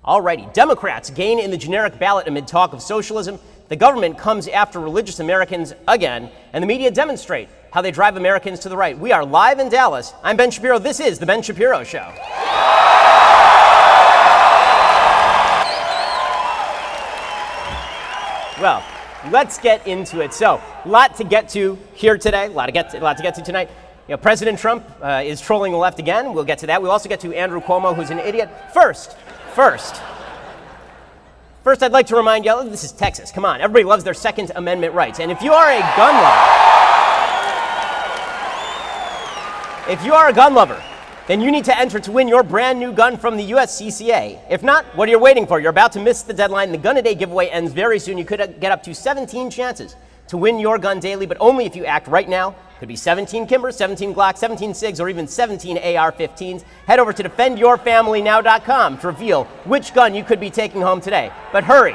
Alrighty, Democrats gain in the generic ballot amid talk of socialism. The government comes after religious Americans again, and the media demonstrate how they drive Americans to the right. We are live in Dallas. I'm Ben Shapiro. This is The Ben Shapiro Show. Well, let's get into it. So, a lot to get to here today, a lot to get to tonight. President Trump is trolling the left again. We'll get to that. We'll also get to Andrew Cuomo, who's an idiot. First, I'd like to remind you, this is Texas. Come on, everybody loves their Second Amendment rights. And if you are a gun lover, then you need to enter to win your brand new gun from the USCCA. If not, what are you waiting for? You're about to miss the deadline. The Gun a Day giveaway ends very soon. You could get up to 17 chances to win your gun daily, but only if you act right now. Could be 17 Kimbers, 17 Glocks, 17 SIGs, or even 17 AR-15s. Head over to defendyourfamilynow.com to reveal which gun you could be taking home today. But hurry,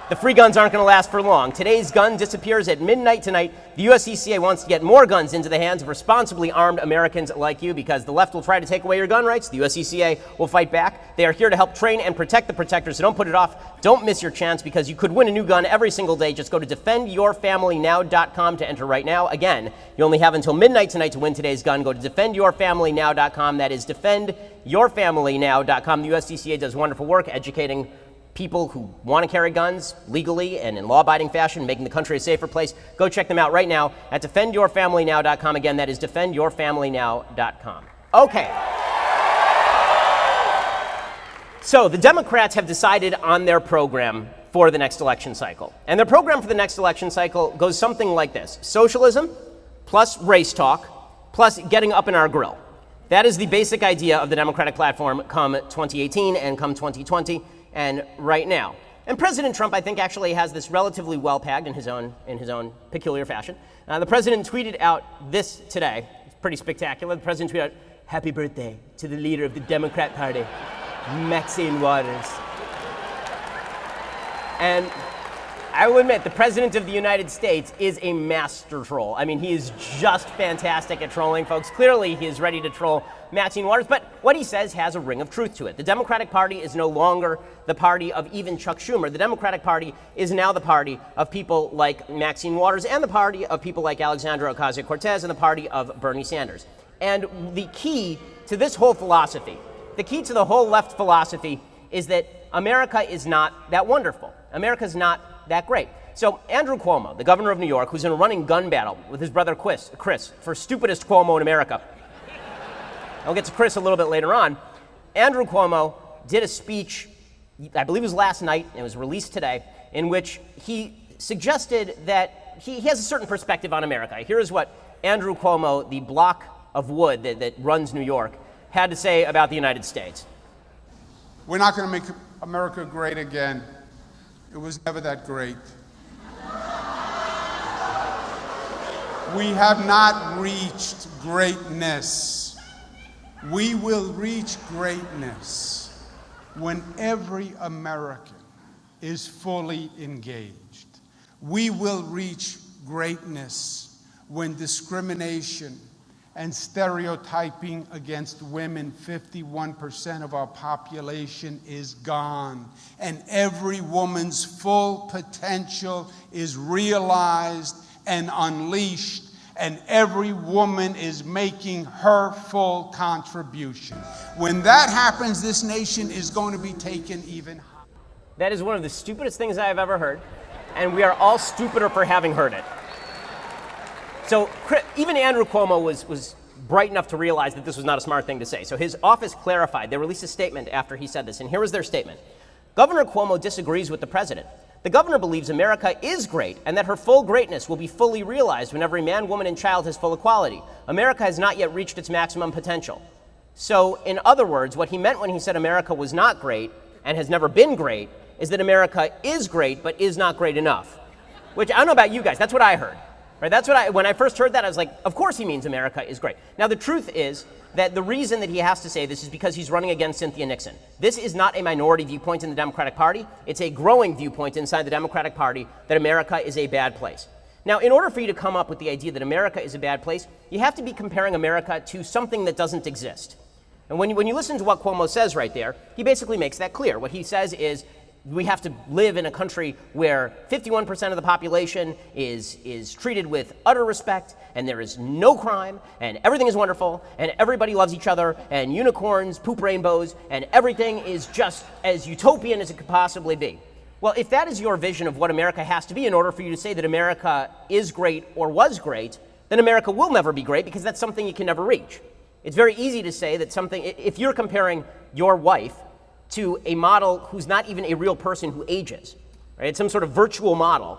the free guns aren't going to last for long. Today's gun disappears at midnight tonight. The USCCA wants to get more guns into the hands of responsibly armed Americans like you because the left will try to take away your gun rights. The USCCA will fight back. They are here to help train and protect the protectors, so don't put it off. Don't miss your chance because you could win a new gun every single day. Just go to defendyourfamilynow.com to enter right now. Again, you only have until midnight tonight to win today's gun. Go to defendyourfamilynow.com. That is defendyourfamilynow.com. The USCCA does wonderful work educating people who want to carry guns legally and in law-abiding fashion, making the country a safer place. Go check them out right now at defendyourfamilynow.com. Again, that is defendyourfamilynow.com. Okay. So the Democrats have decided on their program for the next election cycle. And their program for the next election cycle goes something like this: socialism plus race talk plus getting up in our grill. That is the basic idea of the Democratic platform come 2018 and come 2020. And right now. And President Trump, I think, actually has this relatively well pegged in his own peculiar fashion. The president tweeted out this today. It's pretty spectacular. The president tweeted out, "Happy birthday to the leader of the Democrat Party, Maxine Waters." And I will admit, the president of the United States is a master troll. I mean, he is just fantastic at trolling, folks. Clearly, he is ready to troll Maxine Waters, but what he says has a ring of truth to it. The Democratic Party is no longer the party of even Chuck Schumer. The Democratic Party is now the party of people like Maxine Waters and the party of people like Alexandria Ocasio-Cortez and the party of Bernie Sanders. And the key to this whole philosophy, the key to the whole left philosophy, is that America is not that wonderful. America is not that great. So Andrew Cuomo, the governor of New York, who's in a running gun battle with his brother Chris for stupidest Cuomo in America. I'll get to Chris a little bit later on. Andrew Cuomo did a speech, I believe it was last night, and it was released today, in which he suggested that he has a certain perspective on America. Here's what Andrew Cuomo, the block of wood that runs New York, had to say about the United States. We're not going to make America great again. It was never that great. We have not reached greatness. We will reach greatness when every American is fully engaged. We will reach greatness when discrimination and stereotyping against women, 51% of our population, is gone, and every woman's full potential is realized and unleashed, and every woman is making her full contribution. When that happens, this nation is going to be taken even higher. That is one of the stupidest things I have ever heard, and we are all stupider for having heard it. So even Andrew Cuomo was bright enough to realize that this was not a smart thing to say. So his office clarified. They released a statement after he said this, and here was their statement. Governor Cuomo disagrees with the president. The governor believes America is great and that her full greatness will be fully realized when every man, woman, and child has full equality. America has not yet reached its maximum potential. So, in other words, what he meant when he said America was not great and has never been great is that America is great but is not great enough. Which, I don't know about you guys, that's what I heard. Right? That's what when I first heard that, I was like, of course he means America is great. Now, the truth is that the reason that he has to say this is because he's running against Cynthia Nixon. This is not a minority viewpoint in the Democratic Party. It's a growing viewpoint inside the Democratic Party that America is a bad place. Now, in order for you to come up with the idea that America is a bad place, you have to be comparing America to something that doesn't exist. And when you listen to what Cuomo says right there, he basically makes that clear. What he says is we have to live in a country where 51% of the population is treated with utter respect, and there is no crime, and everything is wonderful, and everybody loves each other, and unicorns poop rainbows, and everything is just as utopian as it could possibly be. Well, if that is your vision of what America has to be in order for you to say that America is great or was great, then America will never be great, because that's something you can never reach. It's very easy to say that something, if you're comparing your wife to a model who's not even a real person who ages, right? It's some sort of virtual model,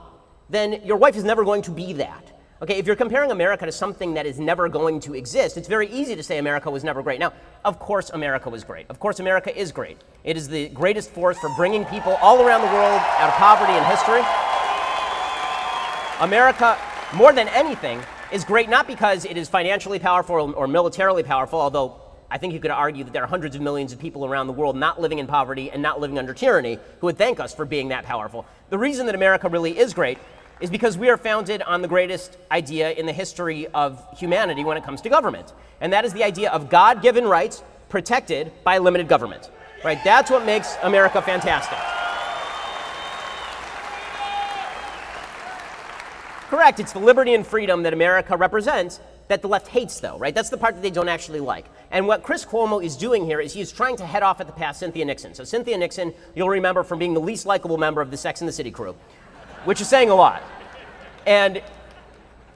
then your wife is never going to be that. Okay, if you're comparing America to something that is never going to exist, it's very easy to say America was never great. Now, of course America was great. Of course America is great. It is the greatest force for bringing people all around the world out of poverty in history. America, more than anything, is great not because it is financially powerful or militarily powerful, although I think you could argue that there are hundreds of millions of people around the world not living in poverty and not living under tyranny who would thank us for being that powerful. The reason that America really is great is because we are founded on the greatest idea in the history of humanity when it comes to government. And that is the idea of God-given rights protected by limited government. Right? That's what makes America fantastic. Correct, it's the liberty and freedom that America represents that the left hates, though, right? That's the part that they don't actually like. And what Chris Cuomo is doing here is he is trying to head off at the pass Cynthia Nixon. So Cynthia Nixon, you'll remember from being the least likable member of the Sex and the City crew, which is saying a lot. And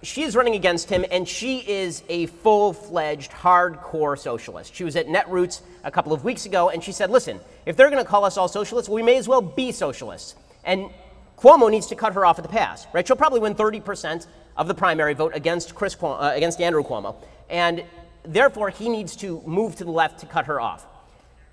she is running against him, and she is a full-fledged, hardcore socialist. She was at Netroots a couple of weeks ago, and she said, listen, if they're going to call us all socialists, well, we may as well be socialists. And Cuomo needs to cut her off at the pass, right? She'll probably win 30% of the primary vote against Andrew Cuomo, and therefore he needs to move to the left to cut her off.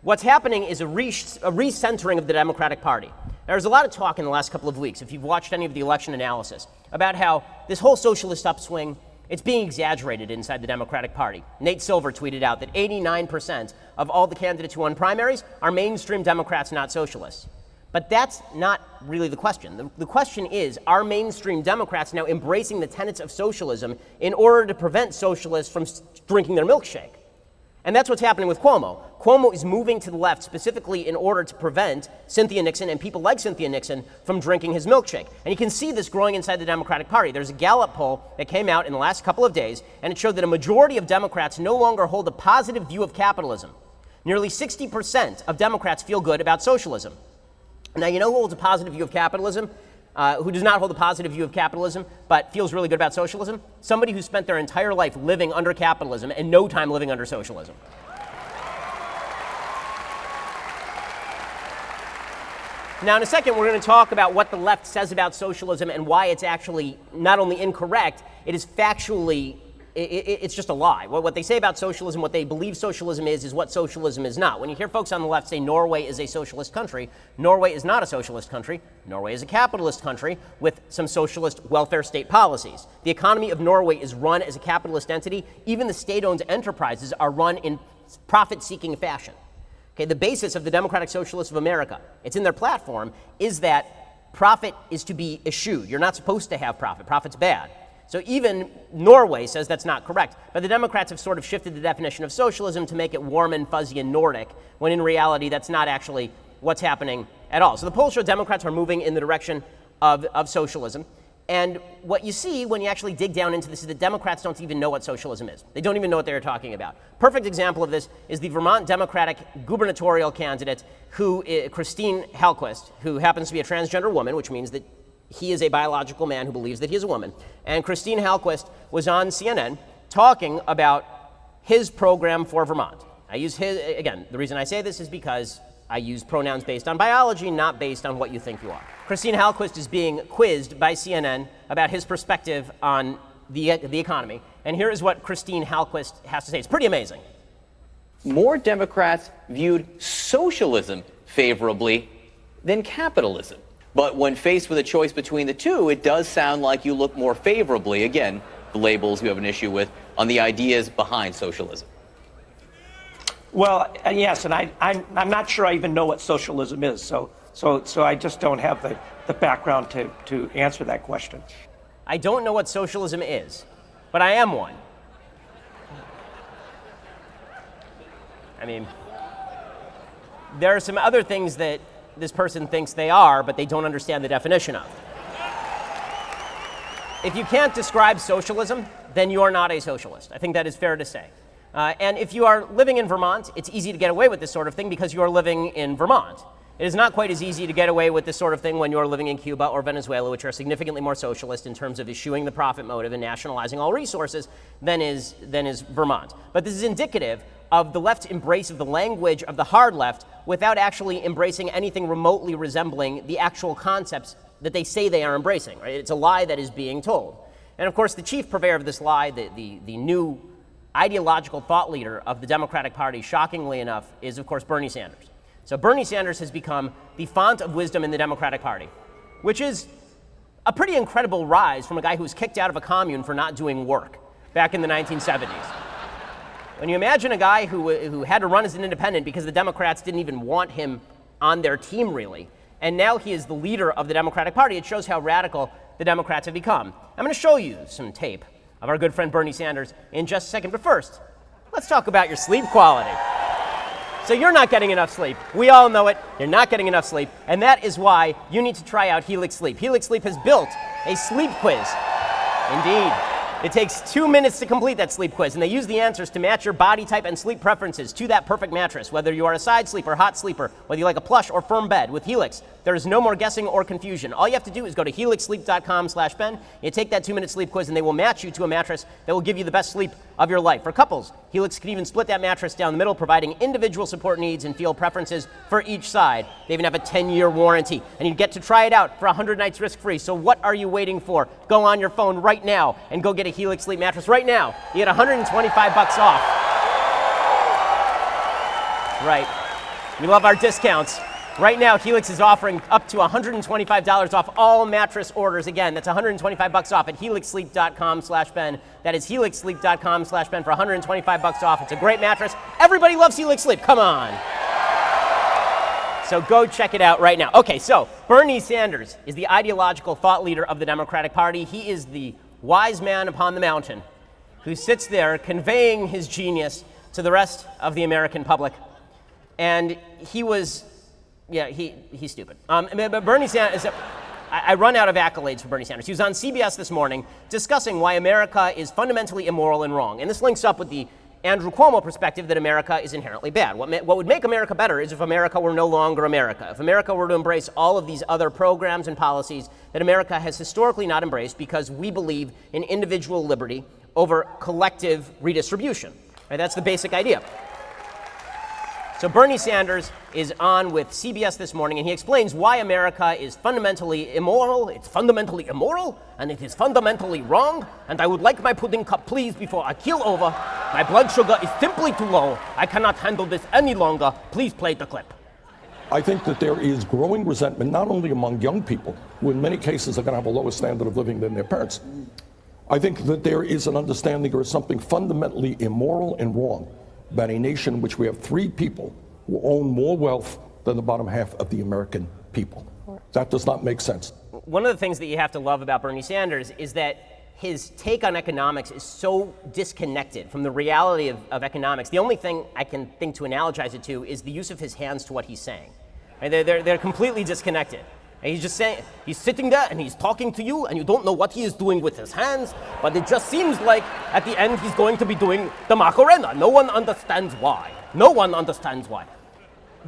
What's happening is a recentering of the Democratic Party. There's a lot of talk in the last couple of weeks, if you've watched any of the election analysis, about how this whole socialist upswing, it's being exaggerated inside the Democratic Party. Nate Silver tweeted out that 89% of all the candidates who won primaries are mainstream Democrats, not socialists. But that's not really the question. The question is, are mainstream Democrats now embracing the tenets of socialism in order to prevent socialists from drinking their milkshake? And that's what's happening with Cuomo. Cuomo is moving to the left specifically in order to prevent Cynthia Nixon and people like Cynthia Nixon from drinking his milkshake. And you can see this growing inside the Democratic Party. There's a Gallup poll that came out in the last couple of days, and it showed that a majority of Democrats no longer hold a positive view of capitalism. Nearly 60% of Democrats feel good about socialism. Now, you know who holds a positive view of capitalism? Who does not hold a positive view of capitalism but feels really good about socialism? Somebody who spent their entire life living under capitalism and no time living under socialism. Now, in a second, we're going to talk about what the left says about socialism and why it's actually not only incorrect, it is factually it's just a lie. What they say about socialism, what they believe socialism is what socialism is not. When you hear folks on the left say Norway is a socialist country, Norway is not a socialist country. Norway is a capitalist country with some socialist welfare state policies. The economy of Norway is run as a capitalist entity. Even the state-owned enterprises are run in profit-seeking fashion. Okay, the basis of the Democratic Socialists of America, it's in their platform, is that profit is to be eschewed. You're not supposed to have profit. Profit's bad. So even Norway says that's not correct. But the Democrats have sort of shifted the definition of socialism to make it warm and fuzzy and Nordic, when in reality that's not actually what's happening at all. So the polls show Democrats are moving in the direction of socialism. And what you see when you actually dig down into this is that Democrats don't even know what socialism is. They don't even know what they're talking about. Perfect example of this is the Vermont Democratic gubernatorial candidate, Christine Hallquist, who happens to be a transgender woman, which means that he is a biological man who believes that he is a woman. And Christine Hallquist was on CNN talking about his program for Vermont. I use his, again, the reason I say this is because I use pronouns based on biology, not based on what you think you are. Christine Hallquist is being quizzed by CNN about his perspective on the economy. And here is what Christine Hallquist has to say. It's pretty amazing. More Democrats viewed socialism favorably than capitalism. But when faced with a choice between the two, it does sound like you look more favorably, again, the labels you have an issue with, on the ideas behind socialism. Well, yes, and I'm not sure I even know what socialism is, so I just don't have the background to answer that question. I don't know what socialism is, but I am one. I mean, there are some other things that this person thinks they are, but they don't understand the definition of. If you can't describe socialism, then you are not a socialist. I think that is fair to say. And if you are living in Vermont, it's easy to get away with this sort of thing because you are living in Vermont. It is not quite as easy to get away with this sort of thing when you're living in Cuba or Venezuela, which are significantly more socialist in terms of eschewing the profit motive and nationalizing all resources than is Vermont. But this is indicative of the left's embrace of the language of the hard left without actually embracing anything remotely resembling the actual concepts that they say they are embracing. Right? It's a lie that is being told. And of course, the chief purveyor of this lie, the new ideological thought leader of the Democratic Party, shockingly enough, is of course Bernie Sanders. So Bernie Sanders has become the font of wisdom in the Democratic Party, which is a pretty incredible rise from a guy who was kicked out of a commune for not doing work back in the 1970s. When you imagine a guy who had to run as an independent because the Democrats didn't even want him on their team, really, and now he is the leader of the Democratic Party, it shows how radical the Democrats have become. I'm going to show you some tape of our good friend Bernie Sanders in just a second, but first, let's talk about your sleep quality. So you're not getting enough sleep. We all know it. You're not getting enough sleep. And that is why you need to try out Helix Sleep. Helix Sleep has built a sleep quiz. Indeed. It takes 2 minutes to complete that sleep quiz, and they use the answers to match your body type and sleep preferences to that perfect mattress, whether you are a side sleeper, hot sleeper, whether you like a plush or firm bed. With Helix, there is no more guessing or confusion. All you have to do is go to helixsleep.com/Ben. You take that 2-minute sleep quiz, and they will match you to a mattress that will give you the best sleep of your life. For couples, Helix can even split that mattress down the middle, providing individual support needs and feel preferences for each side. They even have a 10-year warranty, and you get to try it out for 100 nights risk-free. So what are you waiting for? Go on your phone right now and go get a Helix Sleep mattress right now. You get $125 off. Right. We love our discounts. Right now, Helix is offering up to $125 off all mattress orders. Again, that's $125 off at helixsleep.com/Ben. That is helixsleep.com/Ben for $125 off. It's a great mattress. Everybody loves Helix Sleep. Come on. So go check it out right now. Okay, so Bernie Sanders is the ideological thought leader of the Democratic Party. He is the wise man upon the mountain who sits there conveying his genius to the rest of the American public. And he was... Yeah, he's stupid. But Bernie Sanders, I run out of accolades for Bernie Sanders. He was on CBS this morning discussing why America is fundamentally immoral and wrong. And this links up with the Andrew Cuomo perspective that America is inherently bad. What would make America better is if America were no longer America. If America were to embrace all of these other programs and policies that America has historically not embraced because we believe in individual liberty over collective redistribution. Right? That's the basic idea. So Bernie Sanders is on with CBS this morning, and he explains why America is fundamentally immoral. It's fundamentally immoral, and it is fundamentally wrong. And I would like my pudding cup, please, before I keel over. My blood sugar is simply too low. I cannot handle this any longer. Please play the clip. I think that there is growing resentment, not only among young people, who in many cases are going to have a lower standard of living than their parents. I think that there is an understanding there is something fundamentally immoral and wrong about a nation in which we have 3 people who own more wealth than the bottom half of the American people. That does not make sense. One of the things that you have to love about Bernie Sanders is that his take on economics is so disconnected from the reality of economics. The only thing I can think to analogize it to is the use of his hands to what he's saying. Right? They're completely disconnected. And he's just saying, he's sitting there and he's talking to you and you don't know what he is doing with his hands, but it just seems like at the end he's going to be doing the Macarena. No one understands why. No one understands why.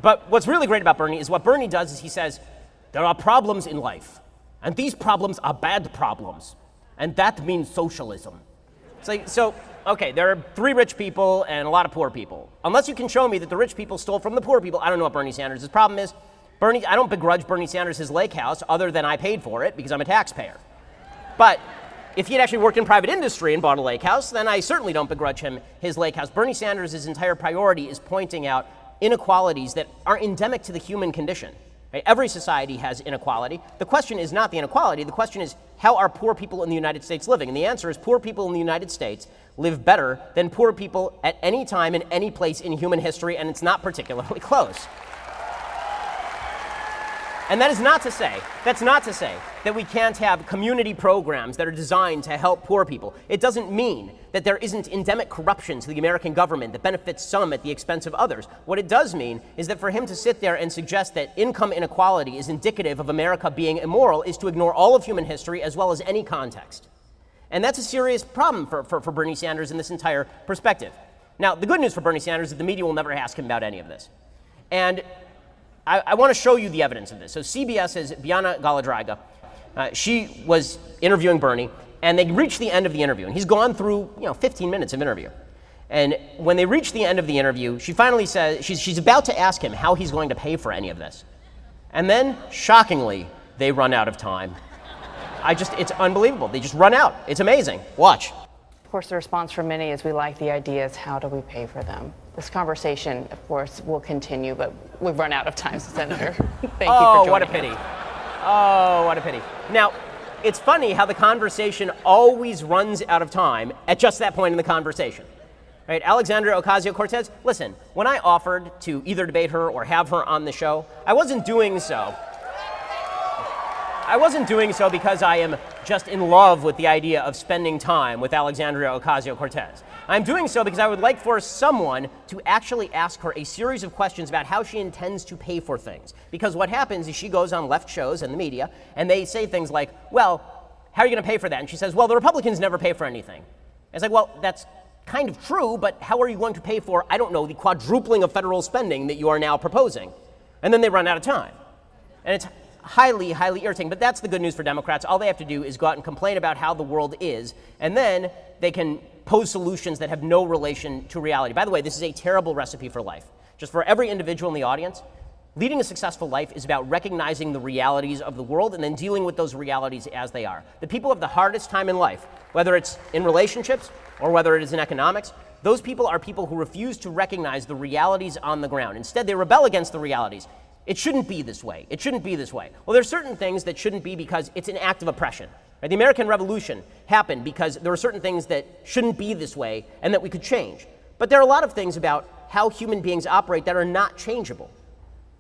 But what's really great about Bernie is what Bernie does is he says, there are problems in life, and these problems are bad problems, and that means socialism. It's like, so, okay, there are 3 rich people and a lot of poor people. Unless you can show me that the rich people stole from the poor people, I don't know what Bernie Sanders' problem is. I don't begrudge Bernie Sanders his lake house other than I paid for it because I'm a taxpayer. But if he had actually worked in private industry and bought a lake house, then I certainly don't begrudge him his lake house. Bernie Sanders' entire priority is pointing out inequalities that are endemic to the human condition. Right? Every society has inequality. The question is not the inequality. The question is, how are poor people in the United States living? And the answer is poor people in the United States live better than poor people at any time in any place in human history, and it's not particularly close. And that's not to say that we can't have community programs that are designed to help poor people. It doesn't mean that there isn't endemic corruption to the American government that benefits some at the expense of others. What it does mean is that for him to sit there and suggest that income inequality is indicative of America being immoral is to ignore all of human history as well as any context. And that's a serious problem for Bernie Sanders in this entire perspective. Now, the good news for Bernie Sanders is that the media will never ask him about any of this. And I want to show you the evidence of this. So CBS's Biana Galadraga, she was interviewing Bernie, and they reached the end of the interview. And he's gone through 15 minutes of interview. And when they reached the end of the interview, she finally says, she's about to ask him how he's going to pay for any of this. And then, shockingly, they run out of time. It's unbelievable. They just run out. It's amazing. Watch. Of course, the response from many is we like the ideas. How do we pay for them? This conversation, of course, will continue, but we've run out of time, Senator. Thank you for joining Oh, what a us. pity. Oh, what a pity. Now, it's funny how the conversation always runs out of time at just that point in the conversation. Right? Alexandria Ocasio-Cortez, listen, when I offered to either debate her or have her on the show, I wasn't doing so because I am just in love with the idea of spending time with Alexandria Ocasio-Cortez. I'm doing so because I would like for someone to actually ask her a series of questions about how she intends to pay for things. Because what happens is she goes on left shows and the media, and they say things like, well, how are you going to pay for that? And she says, well, the Republicans never pay for anything. It's like, well, that's kind of true, but how are you going to pay for, I don't know, the quadrupling of federal spending that you are now proposing? And then they run out of time. And it's highly, highly irritating. But that's the good news for Democrats. All they have to do is go out and complain about how the world is, and then they can pose solutions that have no relation to reality. By the way, this is a terrible recipe for life. Just for every individual in the audience, leading a successful life is about recognizing the realities of the world and then dealing with those realities as they are. The people who have the hardest time in life, whether it's in relationships or whether it is in economics, those people are people who refuse to recognize the realities on the ground. Instead, they rebel against the realities. It shouldn't be this way. It shouldn't be this way. Well, there's certain things that shouldn't be because it's an act of oppression. Right? The American Revolution happened because there were certain things that shouldn't be this way and that we could change. But there are a lot of things about how human beings operate that are not changeable.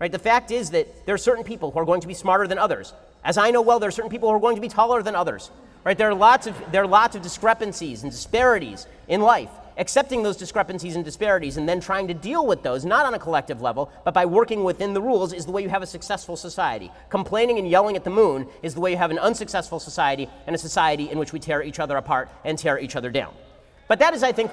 Right? The fact is that there are certain people who are going to be smarter than others. As I know well, there are certain people who are going to be taller than others. Right? There are lots of discrepancies and disparities in life. Accepting those discrepancies and disparities and then trying to deal with those, not on a collective level, but by working within the rules, is the way you have a successful society. Complaining and yelling at the moon is the way you have an unsuccessful society, and a society in which we tear each other apart and tear each other down. But that is, I think,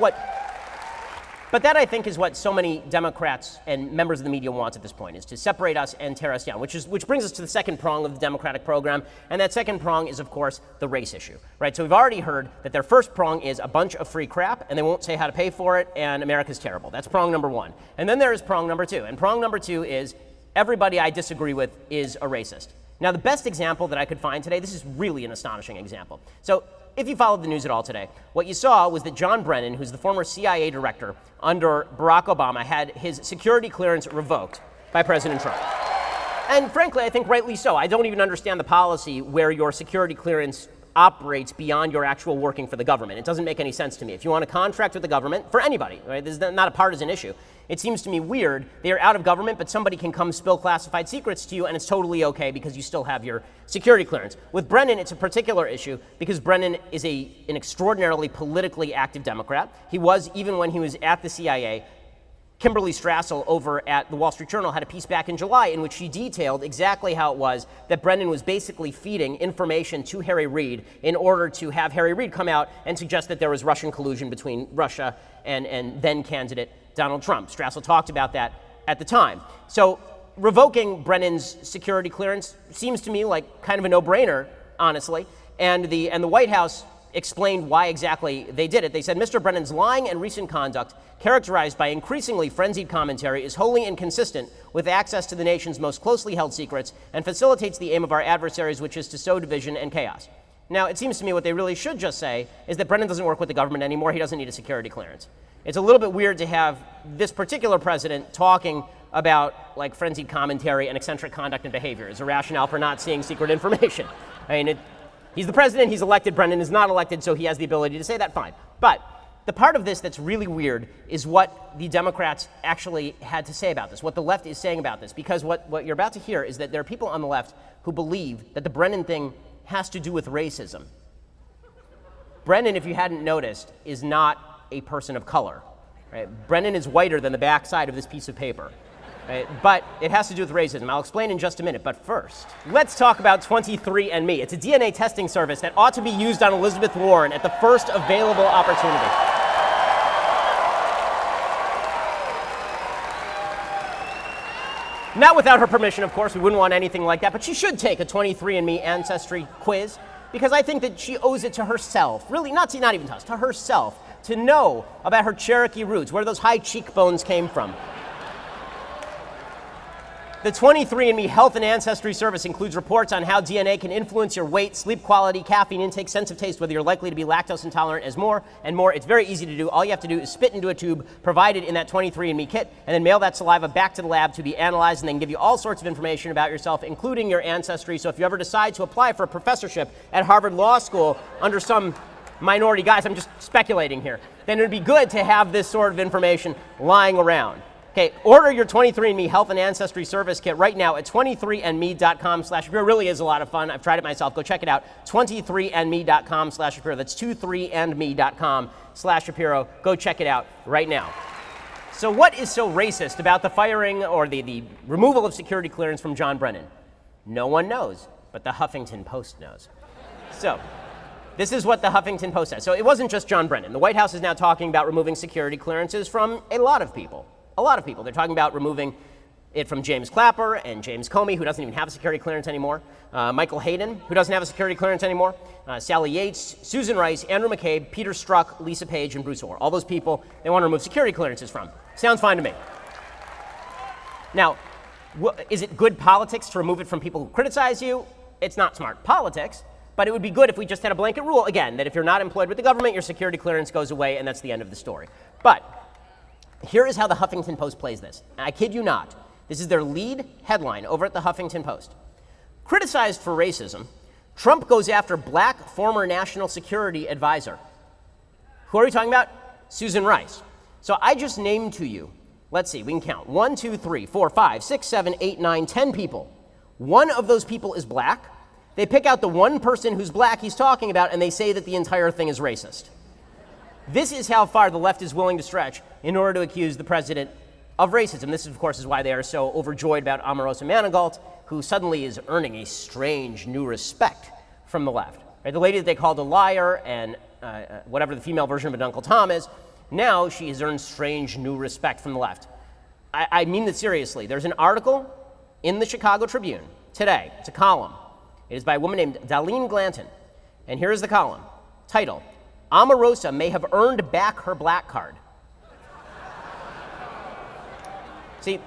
is what so many Democrats and members of the media want at this point, is to separate us and tear us down, which brings us to the second prong of the Democratic program, and that second prong is, of course, the race issue, right? So we've already heard that their first prong is a bunch of free crap, and they won't say how to pay for it, and America's terrible. That's prong number one. And then there is prong number two, and prong number two is everybody I disagree with is a racist. Now, the best example that I could find today, this is really an astonishing example. So if you followed the news at all today, what you saw was that John Brennan, who's the former CIA director under Barack Obama, had his security clearance revoked by President Trump. And frankly, I think rightly so. I don't even understand the policy where your security clearance operates beyond your actual working for the government. It doesn't make any sense to me. If you want to contract with the government, for anybody, right, this is not a partisan issue, it seems to me weird. They are out of government, but somebody can come spill classified secrets to you, and it's totally okay because you still have your security clearance. With Brennan, it's a particular issue because Brennan is an extraordinarily politically active Democrat. He was, even when he was at the CIA. Kimberly Strassel over at the Wall Street Journal had a piece back in July in which she detailed exactly how it was that Brennan was basically feeding information to Harry Reid in order to have Harry Reid come out and suggest that there was Russian collusion between Russia and then candidate Donald Trump. Strassel talked about that at the time. So revoking Brennan's security clearance seems to me like kind of a no-brainer, honestly. And the White House explained why exactly they did it. They said, Mr. Brennan's lying and recent conduct, characterized by increasingly frenzied commentary, is wholly inconsistent with access to the nation's most closely held secrets and facilitates the aim of our adversaries, which is to sow division and chaos. Now, it seems to me what they really should just say is that Brennan doesn't work with the government anymore. He doesn't need a security clearance. It's a little bit weird to have this particular president talking about like frenzied commentary and eccentric conduct and behavior as a rationale for not seeing secret information. I mean, he's the president, he's elected, Brennan is not elected, so he has the ability to say that, fine. But the part of this that's really weird is what the Democrats actually had to say about this, what the left is saying about this, because what you're about to hear is that there are people on the left who believe that the Brennan thing has to do with racism. Brennan, if you hadn't noticed, is not a person of color. Right? Brennan is whiter than the back side of this piece of paper. Right? But it has to do with racism. I'll explain in just a minute. But first, let's talk about 23andMe. It's a DNA testing service that ought to be used on Elizabeth Warren at the first available opportunity. Not without her permission, of course. We wouldn't want anything like that. But she should take a 23andMe ancestry quiz, because I think that she owes it to herself, really, not even to us, to herself, to know about her Cherokee roots, where those high cheekbones came from. The 23andMe Health and Ancestry Service includes reports on how DNA can influence your weight, sleep quality, caffeine intake, sense of taste, whether you're likely to be lactose intolerant, as more and more. It's very easy to do. All you have to do is spit into a tube provided in that 23andMe kit, and then mail that saliva back to the lab to be analyzed, and then give you all sorts of information about yourself, including your ancestry. So if you ever decide to apply for a professorship at Harvard Law School under some minority guise, I'm just speculating here, then it would be good to have this sort of information lying around. Okay, order your 23andMe Health and Ancestry Service Kit right now at 23andme.com/Shapiro. It really is a lot of fun. I've tried it myself. Go check it out. 23andme.com/Shapiro. That's 23andme.com/Shapiro. Go check it out right now. So what is so racist about the firing or the removal of security clearance from John Brennan? No one knows, but the Huffington Post knows. So this is what the Huffington Post says. So it wasn't just John Brennan. The White House is now talking about removing security clearances from a lot of people. A lot of people. They're talking about removing it from James Clapper and James Comey, who doesn't even have a security clearance anymore, Michael Hayden, who doesn't have a security clearance anymore, Sally Yates, Susan Rice, Andrew McCabe, Peter Strzok, Lisa Page, and Bruce Orr. All those people they want to remove security clearances from. Sounds fine to me. Now, is it good politics to remove it from people who criticize you? It's not smart politics, but it would be good if we just had a blanket rule, again, that if you're not employed with the government, your security clearance goes away, and that's the end of the story. But here is how the Huffington Post plays this. And I kid you not. This is their lead headline over at the Huffington Post. Criticized for racism, Trump goes after black former national security advisor. Who are we talking about? Susan Rice. So I just named to you, let's see, we can count. 1, 2, 3, 4, 5, 6, 7, 8, 9, 10 people. One of those people is black. They pick out the one person who's black he's talking about, and they say that the entire thing is racist. This is how far the left is willing to stretch in order to accuse the president of racism. This, of course, is why they are so overjoyed about Omarosa Manigault, who suddenly is earning a strange new respect from the left. Right? The lady that they called a liar and whatever the female version of an Uncle Tom is, now she has earned strange new respect from the left. I mean this seriously. There's an article in the Chicago Tribune today. It's a column. It is by a woman named Darlene Glanton. And here is the column. Title: Omarosa may have earned back her black card. See,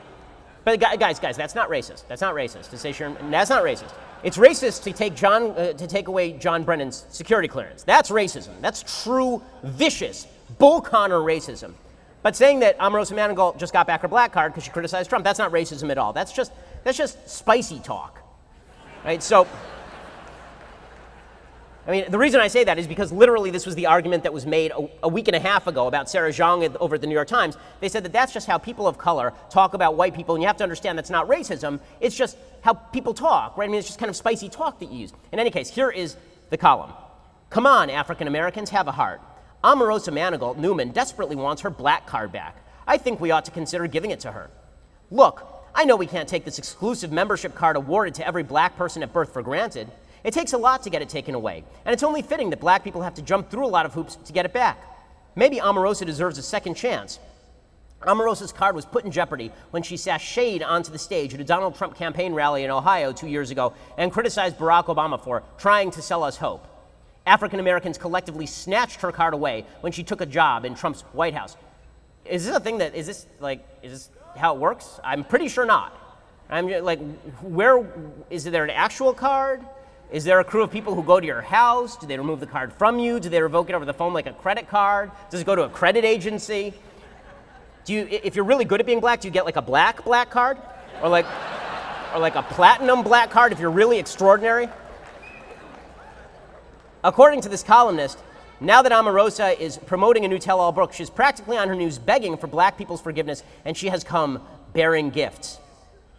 but guys, that's not racist. That's not racist to say Sherman. That's not racist. It's racist to take away John Brennan's security clearance. That's racism. That's true, vicious, Bull Connor racism. But saying that Omarosa Manigault just got back her black card because she criticized Trump, that's not racism at all. That's just spicy talk, right? So, I mean, the reason I say that is because literally this was the argument that was made a week and a half ago about Sarah Jeong over at the New York Times. They said that that's just how people of color talk about white people, and you have to understand that's not racism. It's just how people talk, right? I mean, it's just kind of spicy talk that you use. In any case, here is the column. Come on, African Americans, have a heart. Omarosa Manigault Newman desperately wants her black card back. I think we ought to consider giving it to her. Look, I know we can't take this exclusive membership card awarded to every black person at birth for granted. It takes a lot to get it taken away, and it's only fitting that black people have to jump through a lot of hoops to get it back. Maybe Omarosa deserves a second chance. Omarosa's card was put in jeopardy when she sashayed onto the stage at a Donald Trump campaign rally in Ohio 2 years ago and criticized Barack Obama for trying to sell us hope. African Americans collectively snatched her card away when she took a job in Trump's White House. Is this how it works? I'm pretty sure not. I'm like, where is there an actual card? Is there a crew of people who go to your house? Do they remove the card from you? Do they revoke it over the phone like a credit card? Does it go to a credit agency? If you're really good at being black, do you get like a black card? Or like a platinum black card if you're really extraordinary? According to this columnist, Now that Omarosa is promoting a new tell-all book, she's practically on her knees begging for black people's forgiveness, and she has come bearing gifts.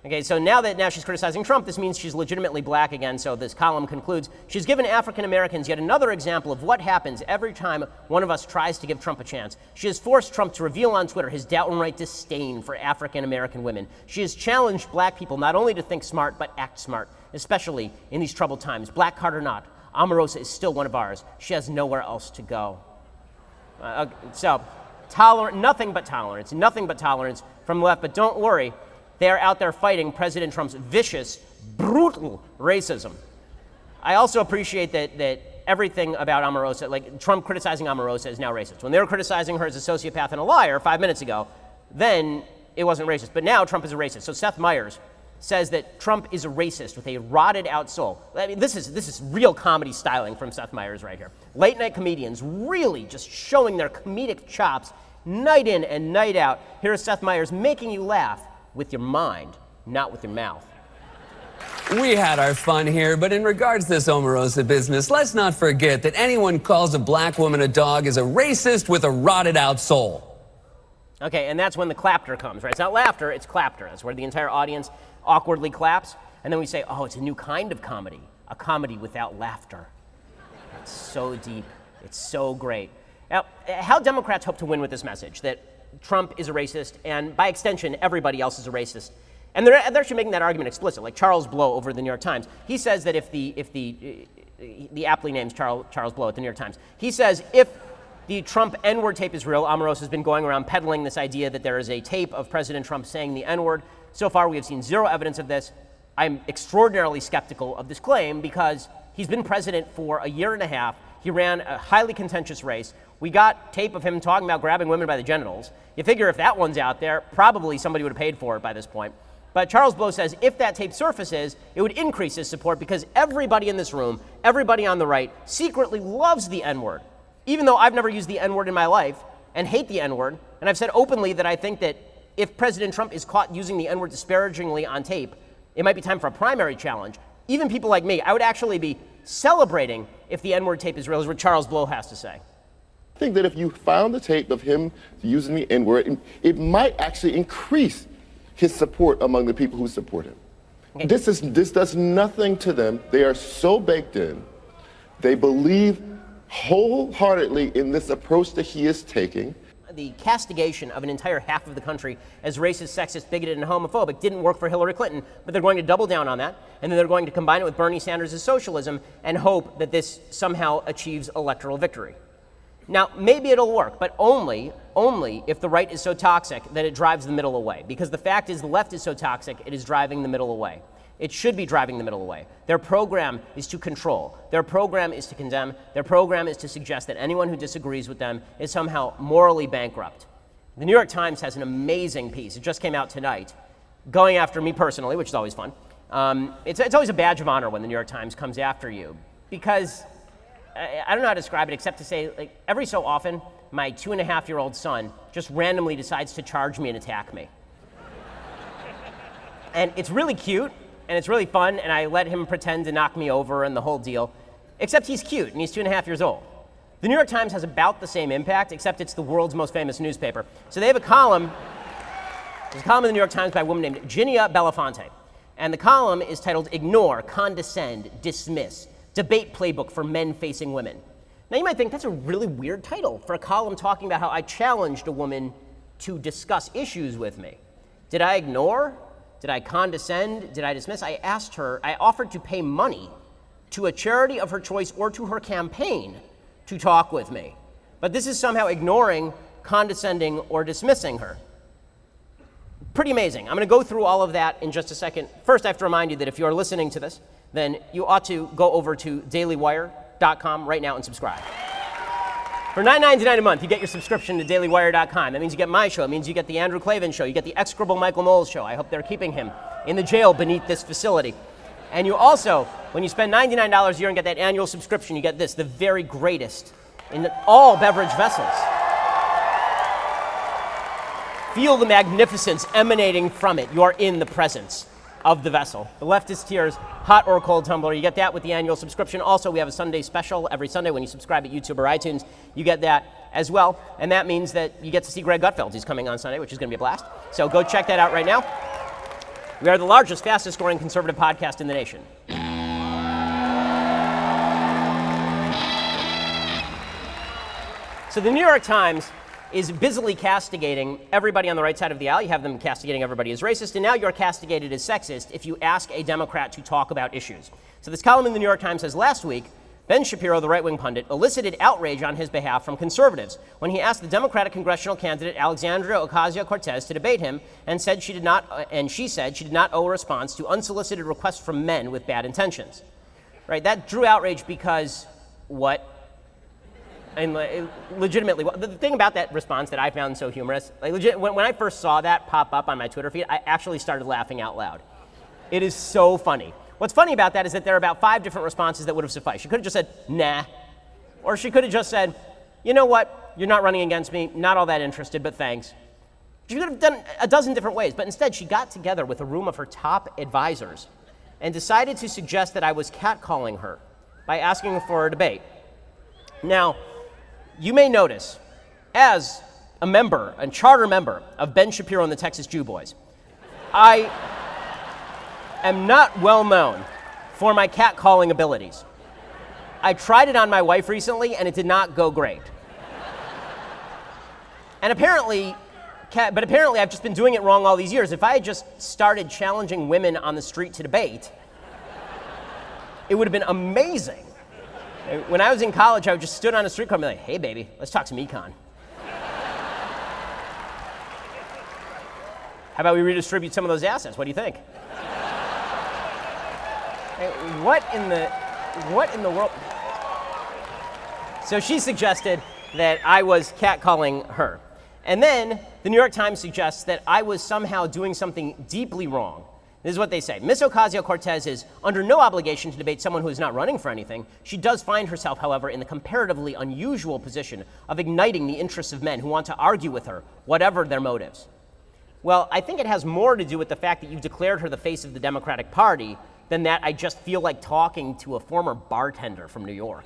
Okay, so now she's criticizing Trump, this means she's legitimately black again, so this column concludes, she's given African Americans yet another example of what happens every time one of us tries to give Trump a chance. She has forced Trump to reveal on Twitter his downright disdain for African American women. She has challenged black people not only to think smart, but act smart, especially in these troubled times. Black card or not, Omarosa is still one of ours. She has nowhere else to go. So, nothing but tolerance from the left, but don't worry. They are out there fighting President Trump's vicious, brutal racism. I also appreciate that everything about Omarosa, like Trump criticizing Omarosa, is now racist. When they were criticizing her as a sociopath and a liar 5 minutes ago, then it wasn't racist. But now Trump is a racist. So Seth Meyers says that Trump is a racist with a rotted out soul. I mean, this is real comedy styling from Seth Meyers right here. Late night comedians really just showing their comedic chops night in and night out. Here is Seth Meyers making you laugh with your mind, not with your mouth. We had our fun here, but in regards to this Omarosa business, let's not forget that anyone who calls a black woman a dog is a racist with a rotted out soul. Okay, and that's when the clapter comes, right? It's not laughter, it's clapter. That's where the entire audience awkwardly claps, and then we say, oh, it's a new kind of comedy, a comedy without laughter. It's so deep, it's so great. Now, how Democrats hope to win with this message, that Trump is a racist, and by extension, everybody else is a racist. And they're actually making that argument explicit, like Charles Blow over at the New York Times. He says that if the aptly named Charles Blow at the New York Times, he says if the Trump N-word tape is real, Omarosa has been going around peddling this idea that there is a tape of President Trump saying the N-word. So far, we have seen zero evidence of this. I'm extraordinarily skeptical of this claim because he's been president for a year and a half. He ran a highly contentious race. We got tape of him talking about grabbing women by the genitals. You figure if that one's out there, probably somebody would have paid for it by this point. But Charles Blow says if that tape surfaces, it would increase his support because everybody in this room, everybody on the right, secretly loves the N-word. Even though I've never used the N-word in my life and hate the N-word, and I've said openly that I think that if President Trump is caught using the N-word disparagingly on tape, it might be time for a primary challenge. Even people like me, I would actually be celebrating if the N-word tape is real, is what Charles Blow has to say. I think that if you found the tape of him using the N-word, it might actually increase his support among the people who support him. Okay. This does nothing to them. They are so baked in. They believe wholeheartedly in this approach that he is taking. The castigation of an entire half of the country as racist, sexist, bigoted, and homophobic didn't work for Hillary Clinton, but they're going to double down on that, and then they're going to combine it with Bernie Sanders' socialism and hope that this somehow achieves electoral victory. Now, maybe it'll work, but only if the right is so toxic that it drives the middle away. Because the fact is the left is so toxic, it is driving the middle away. It should be driving the middle away. Their program is to control. Their program is to condemn. Their program is to suggest that anyone who disagrees with them is somehow morally bankrupt. The New York Times has an amazing piece. It just came out tonight, going after me personally, which is always fun. It's always a badge of honor when the New York Times comes after you, because I don't know how to describe it except to say, like, every so often, my 2.5-year-old son just randomly decides to charge me and attack me. And it's really cute, and it's really fun, and I let him pretend to knock me over and the whole deal, except he's cute, and he's 2.5 years old. The New York Times has about the same impact, except it's the world's most famous newspaper. So they have a column, there's a column in the New York Times by a woman named Ginia Belafonte, and the column is titled Ignore, Condescend, Dismiss. Debate playbook for men facing women. Now you might think that's a really weird title for a column talking about how I challenged a woman to discuss issues with me. Did I ignore? Did I condescend? Did I dismiss? I offered to pay money to a charity of her choice or to her campaign to talk with me. But this is somehow ignoring, condescending, or dismissing her. Pretty amazing. I'm going to go through all of that in just a second. First, I have to remind you that if you are listening to this, then you ought to go over to dailywire.com right now and subscribe. For $9.99 a month, you get your subscription to dailywire.com. That means you get my show. It means you get the Andrew Klavan show. You get the execrable Michael Knowles show. I hope they're keeping him in the jail beneath this facility. And you also, when you spend $99 a year and get that annual subscription, you get this, the very greatest in all beverage vessels. Feel the magnificence emanating from it. You are in the presence of the vessel. The leftist tears, hot or cold tumbler. You get that with the annual subscription. Also, we have a Sunday special every Sunday when you subscribe at YouTube or iTunes. You get that as well, and that means that you get to see Greg Gutfeld. He's coming on Sunday, which is going to be a blast. So go check that out right now. We are the largest, fastest-growing conservative podcast in the nation. So the New York Times is busily castigating everybody on the right side of the aisle. You have them castigating everybody as racist, and now you're castigated as sexist if you ask a Democrat to talk about issues. So this column in the New York Times says, last week, Ben Shapiro, the right-wing pundit, elicited outrage on his behalf from conservatives when he asked the Democratic congressional candidate Alexandria Ocasio-Cortez to debate him, and said she did not owe a response to unsolicited requests from men with bad intentions. Right? That drew outrage because what? And legitimately, the thing about that response that I found so humorous, when I first saw that pop up on my Twitter feed, I actually started laughing out loud. It is so funny. What's funny about that is that there are about 5 different responses that would have sufficed. She could have just said, nah. Or she could have just said, you know what, you're not running against me, not all that interested, but thanks. She could have done a dozen different ways, but instead she got together with a room of her top advisors and decided to suggest that I was catcalling her by asking for a debate. Now, you may notice, as a charter member of Ben Shapiro and the Texas Jew Boys, I am not well known for my catcalling abilities. I tried it on my wife recently, and it did not go great. And apparently I've just been doing it wrong all these years. If I had just started challenging women on the street to debate, it would have been amazing. When I was in college, I would just stood on a street corner and be like, hey, baby, let's talk some econ. How about we redistribute some of those assets? What do you think? Hey, what in the world? So she suggested that I was catcalling her. And then the New York Times suggests that I was somehow doing something deeply wrong. This is what they say. Ms. Ocasio-Cortez is under no obligation to debate someone who is not running for anything. She does find herself, however, in the comparatively unusual position of igniting the interests of men who want to argue with her, whatever their motives. Well, I think it has more to do with the fact that you've declared her the face of the Democratic Party than that I just feel like talking to a former bartender from New York.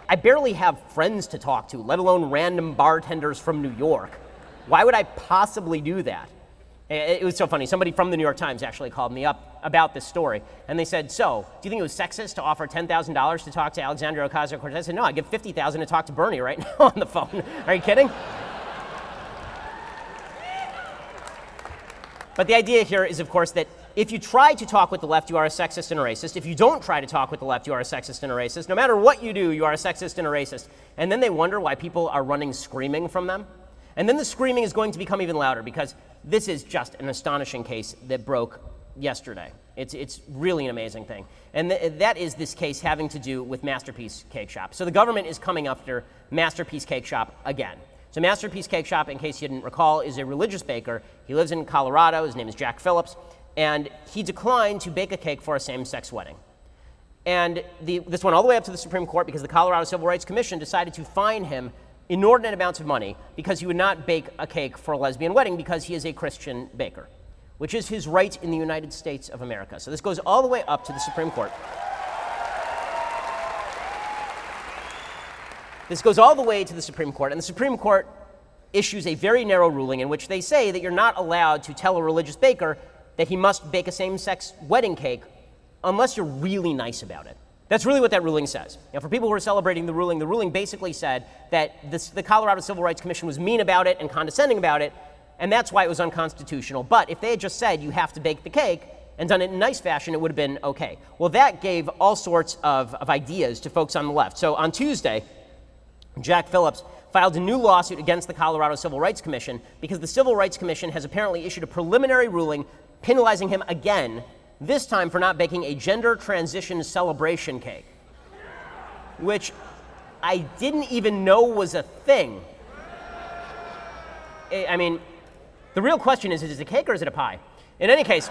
I barely have friends to talk to, let alone random bartenders from New York. Why would I possibly do that? It was so funny. Somebody from the New York Times actually called me up about this story, and they said, so, do you think it was sexist to offer $10,000 to talk to Alexandria Ocasio-Cortez? I said, no, I'd give $50,000 to talk to Bernie right now on the phone. Are you kidding? But the idea here is, of course, that if you try to talk with the left, you are a sexist and a racist. If you don't try to talk with the left, you are a sexist and a racist. No matter what you do, you are a sexist and a racist. And then they wonder why people are running screaming from them. And then the screaming is going to become even louder because this is just an astonishing case that broke yesterday. It's really an amazing thing. And that is this case having to do with Masterpiece Cake Shop. So the government is coming after Masterpiece Cake Shop again. So Masterpiece Cake Shop, in case you didn't recall, is a religious baker. He lives in Colorado. His name is Jack Phillips. And he declined to bake a cake for a same-sex wedding. And this went all the way up to the Supreme Court because the Colorado Civil Rights Commission decided to fine him inordinate amounts of money because he would not bake a cake for a lesbian wedding because he is a Christian baker, which is his right in the United States of America. So this goes all the way up to the Supreme Court. This goes all the way to the Supreme Court, and the Supreme Court issues a very narrow ruling in which they say that you're not allowed to tell a religious baker that he must bake a same-sex wedding cake unless you're really nice about it. That's really what that ruling says. Now, for people who are celebrating the ruling basically said that the Colorado Civil Rights Commission was mean about it and condescending about it, and that's why it was unconstitutional. But if they had just said you have to bake the cake and done it in a nice fashion, it would have been okay. Well, that gave all sorts of ideas to folks on the left. So on Tuesday, Jack Phillips filed a new lawsuit against the Colorado Civil Rights Commission because the Civil Rights Commission has apparently issued a preliminary ruling penalizing him again, this time for not baking a gender transition celebration cake, which I didn't even know was a thing. I mean, the real question is it a cake or is it a pie? In any case,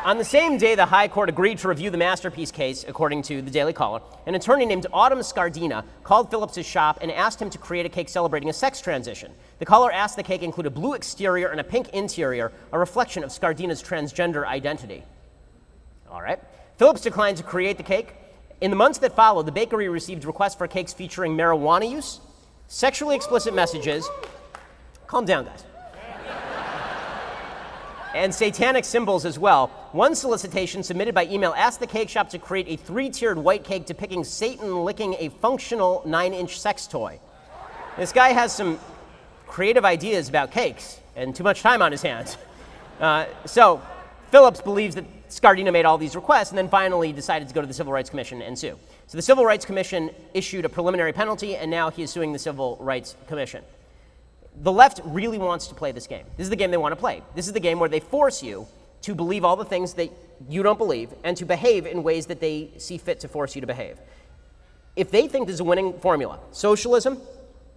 On the same day, the High Court agreed to review the masterpiece case, according to the Daily Caller. An attorney named Autumn Scardina called Phillips' shop and asked him to create a cake celebrating a sex transition. The caller asked the cake include a blue exterior and a pink interior, a reflection of Scardina's transgender identity. All right. Phillips declined to create the cake. In the months that followed, the bakery received requests for cakes featuring marijuana use, sexually explicit messages, calm down, guys, and satanic symbols as well. One solicitation submitted by email asked the cake shop to create a 3-tiered white cake depicting Satan licking a functional 9-inch sex toy. This guy has some creative ideas about cakes and too much time on his hands. So Phillips believes that Scardina made all these requests and then finally decided to go to the Civil Rights Commission and sue. So the Civil Rights Commission issued a preliminary penalty, and now he is suing the Civil Rights Commission. The left really wants to play this game. This is the game they want to play. This is the game where they force you to believe all the things that you don't believe and to behave in ways that they see fit to force you to behave. If they think there's a winning formula, socialism,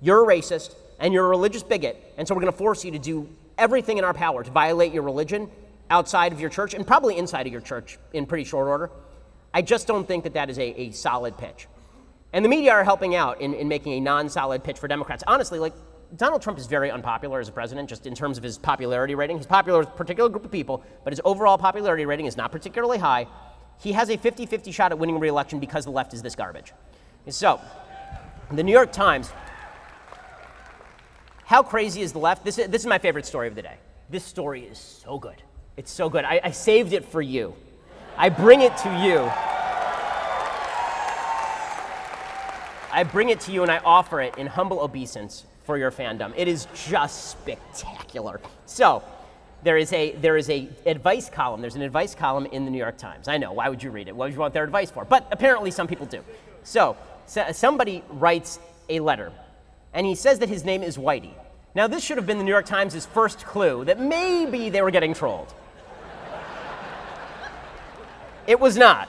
you're a racist, and you're a religious bigot, and so we're going to force you to do everything in our power to violate your religion outside of your church and probably inside of your church in pretty short order, I just don't think that that is a solid pitch. And the media are helping out in making a non-solid pitch for Democrats. Honestly, like, Donald Trump is very unpopular as a president, just in terms of his popularity rating. He's popular with a particular group of people, but his overall popularity rating is not particularly high. He has a 50-50 shot at winning re-election because the left is this garbage. So, the New York Times, how crazy is the left? This is my favorite story of the day. This story is so good. It's so good. I saved it for you. I bring it to you. I bring it to you and I offer it in humble obeisance for your fandom. It is just spectacular. So, there is a advice column. There's an advice column in the New York Times. I know, why would you read it? What would you want their advice for? But apparently some people do. So somebody writes a letter, and he says that his name is Whitey. Now, this should have been the New York Times' first clue that maybe they were getting trolled. It was not.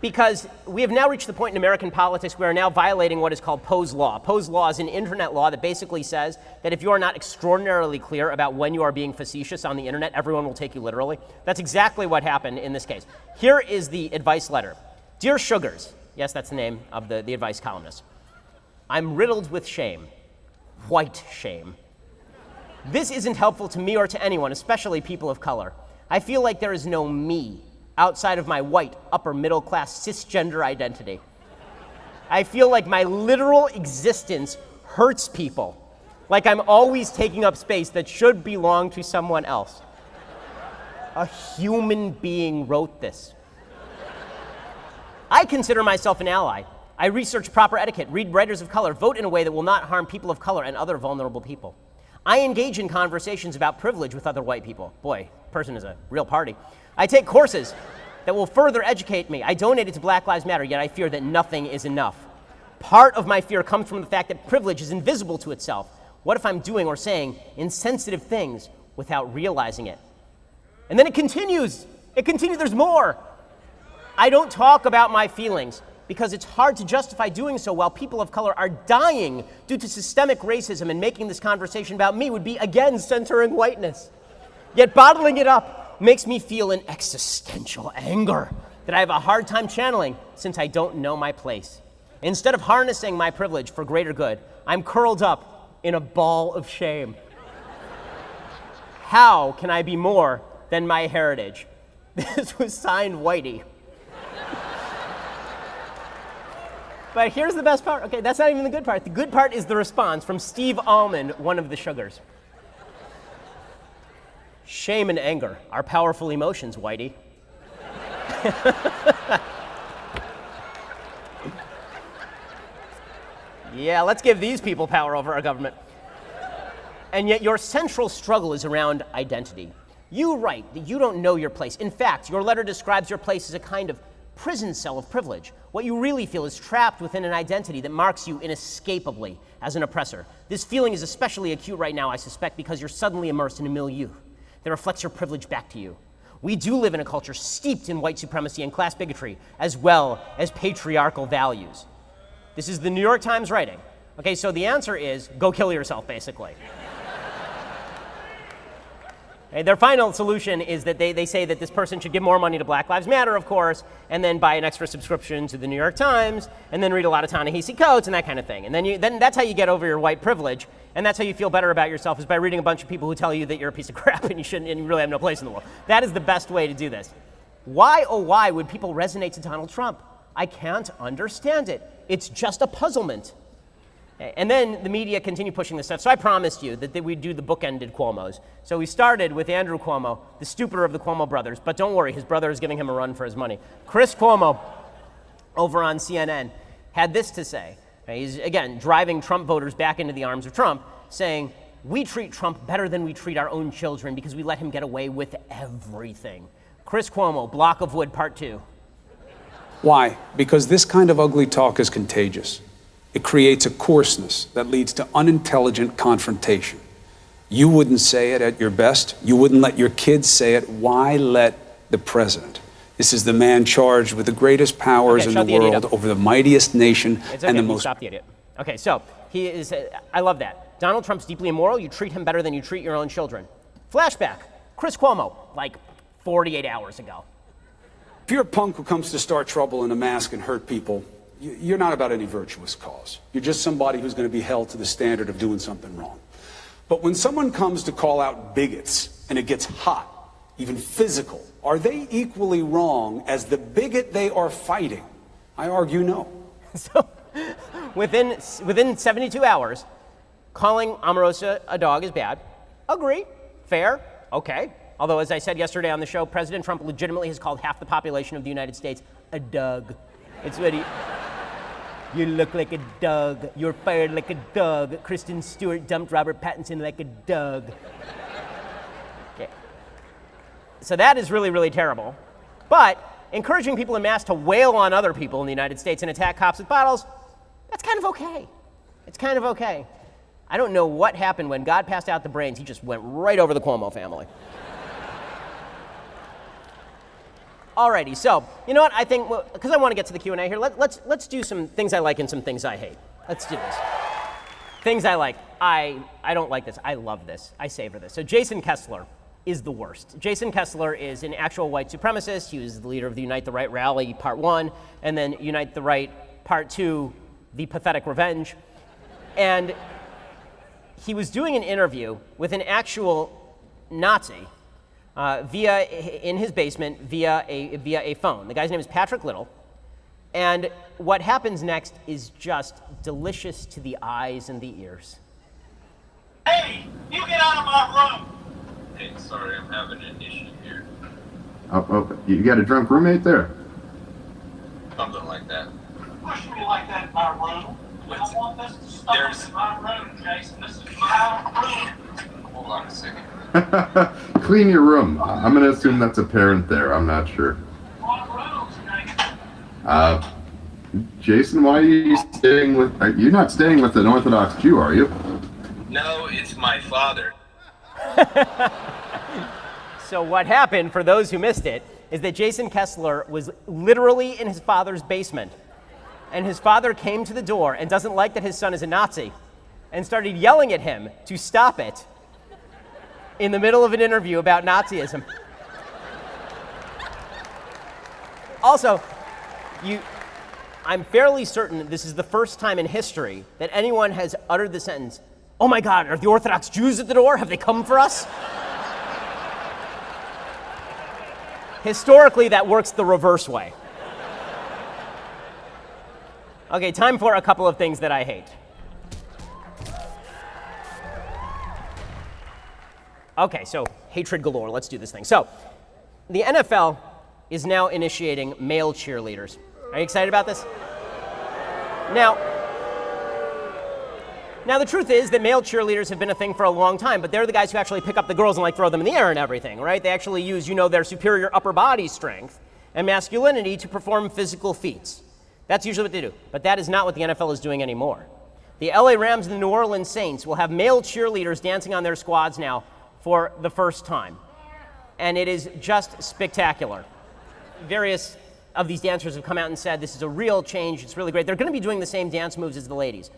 Because we have now reached the point in American politics where we are now violating what is called Poe's Law. Poe's Law is an internet law that basically says that if you are not extraordinarily clear about when you are being facetious on the internet, everyone will take you literally. That's exactly what happened in this case. Here is the advice letter. Dear Sugars, yes, that's the name of the advice columnist. I'm riddled with shame. White shame. This isn't helpful to me or to anyone, especially people of color. I feel like there is no me outside of my white, upper middle class cisgender identity. I feel like my literal existence hurts people, like I'm always taking up space that should belong to someone else. A human being wrote this. I consider myself an ally. I research proper etiquette, read writers of color, vote in a way that will not harm people of color and other vulnerable people. I engage in conversations about privilege with other white people. Boy, person is a real party. I take courses that will further educate me. I donated to Black Lives Matter, yet I fear that nothing is enough. Part of my fear comes from the fact that privilege is invisible to itself. What if I'm doing or saying insensitive things without realizing it? And then it continues. There's more. I don't talk about my feelings because it's hard to justify doing so while people of color are dying due to systemic racism, and making this conversation about me would be, again, centering whiteness. Yet bottling it up makes me feel an existential anger that I have a hard time channeling since I don't know my place. Instead of harnessing my privilege for greater good, I'm curled up in a ball of shame. How can I be more than my heritage? This was signed Whitey. But here's the best part. Okay, that's not even the good part. The good part is the response from Steve Almond, one of the Sugars. Shame and anger are powerful emotions, Whitey. Yeah, let's give these people power over our government. And yet your central struggle is around identity. You write that you don't know your place. In fact, your letter describes your place as a kind of prison cell of privilege. What you really feel is trapped within an identity that marks you inescapably as an oppressor. This feeling is especially acute right now, I suspect, because you're suddenly immersed in a milieu that reflects your privilege back to you. We do live in a culture steeped in white supremacy and class bigotry, as well as patriarchal values. This is the New York Times writing. Okay, so the answer is go kill yourself, basically. Okay, their final solution is that they say that this person should give more money to Black Lives Matter, of course, and then buy an extra subscription to the New York Times, and then read a lot of Ta-Nehisi Coates and that kind of thing. And then that's how you get over your white privilege, and that's how you feel better about yourself, is by reading a bunch of people who tell you that you're a piece of crap and you shouldn't, and you really have no place in the world. That is the best way to do this. Why, oh why, would people resonate to Donald Trump? I can't understand it. It's just a puzzlement. And then the media continue pushing this stuff. So I promised you that we'd do the bookended Cuomos. So we started with Andrew Cuomo, the stupider of the Cuomo brothers. But don't worry, his brother is giving him a run for his money. Chris Cuomo, over on CNN, had this to say. He's, again, driving Trump voters back into the arms of Trump, saying, we treat Trump better than we treat our own children because we let him get away with everything. Chris Cuomo, Block of Wood, Part 2. Why? Because this kind of ugly talk is contagious. It creates a coarseness that leads to unintelligent confrontation. You wouldn't say it at your best. You wouldn't let your kids say it. Why let the president? This is the man charged with the greatest powers in the world over the mightiest nation and the most. Stop the idiot. Okay, so he is. I love that. Donald Trump's deeply immoral. You treat him better than you treat your own children. Flashback. Chris Cuomo, like 48 hours ago. If you're a punk who comes to start trouble in a mask and hurt people, you're not about any virtuous cause. You're just somebody who's going to be held to the standard of doing something wrong. But when someone comes to call out bigots and it gets hot, even physical, are they equally wrong as the bigot they are fighting? I argue no. So within 72 hours, calling Omarosa a dog is bad. Agree. Fair. Okay. Although, as I said yesterday on the show, President Trump legitimately has called half the population of the United States a dog. It's what you look like a dog. You're fired like a dog. Kristen Stewart dumped Robert Pattinson like a dog. Okay. So that is really, really terrible. But encouraging people en masse to wail on other people in the United States and attack cops with bottles, that's kind of okay. It's kind of okay. I don't know what happened when God passed out the brains. He just went right over the Cuomo family. Alrighty, so you know what? I think because I want to get to the Q&A here, let's do some things I like and some things I hate. Let's do this. Things I like. I don't like this. I love this. I savor this. So Jason Kessler is the worst. Jason Kessler is an actual white supremacist. He was the leader of the Unite the Right rally, Part 1, and then Unite the Right, Part 2, The Pathetic Revenge. And he was doing an interview with an actual Nazi in his basement via a phone. The guy's name is Patrick Little. And what happens next is just delicious to the eyes and the ears. Hey, you get out of my room! Hey, sorry, I'm having an issue here. Oh, you got a drunk roommate there? Something like that. Push me like that in my room. I don't want this to stop in my room, Jason. This is my room. Hold on a second. Clean your room. I'm going to assume that's a parent there. I'm not sure. Jason, why are you staying with... You're not staying with an Orthodox Jew, are you? No, it's my father. So what happened, for those who missed it, is that Jason Kessler was literally in his father's basement. And his father came to the door and doesn't like that his son is a Nazi and started yelling at him to stop it in the middle of an interview about Nazism. Also, I'm fairly certain this is the first time in history that anyone has uttered the sentence, "Oh my God, are the Orthodox Jews at the door? Have they come for us?" Historically, that works the reverse way. Okay, time for a couple of things that I hate. Okay, so hatred galore. Let's do this thing. So, the NFL is now initiating male cheerleaders. Are you excited about this? Now, the truth is that male cheerleaders have been a thing for a long time, but they're the guys who actually pick up the girls and like throw them in the air and everything, right? They actually use, their superior upper body strength and masculinity to perform physical feats. That's usually what they do, but that is not what the NFL is doing anymore. The LA Rams and the New Orleans Saints will have male cheerleaders dancing on their squads now for the first time. And it is just spectacular. Various of these dancers have come out and said this is a real change, it's really great. They're going to be doing the same dance moves as the ladies.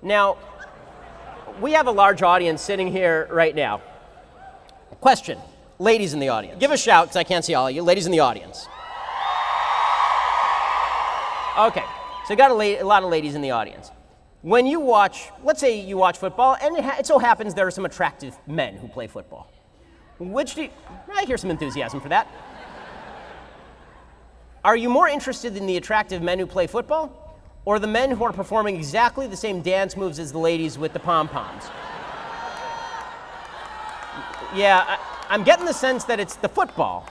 Now, we have a large audience sitting here right now. Question, Ladies in the audience. Give a shout, because I can't see all of you. Ladies in the audience. Okay, so got a lot of ladies in the audience. When you watch, let's say you watch football, and it so happens there are some attractive men who play football. I hear some enthusiasm for that. Are you more interested in the attractive men who play football, or the men who are performing exactly the same dance moves as the ladies with the pom-poms? Yeah, I'm getting the sense that it's the football.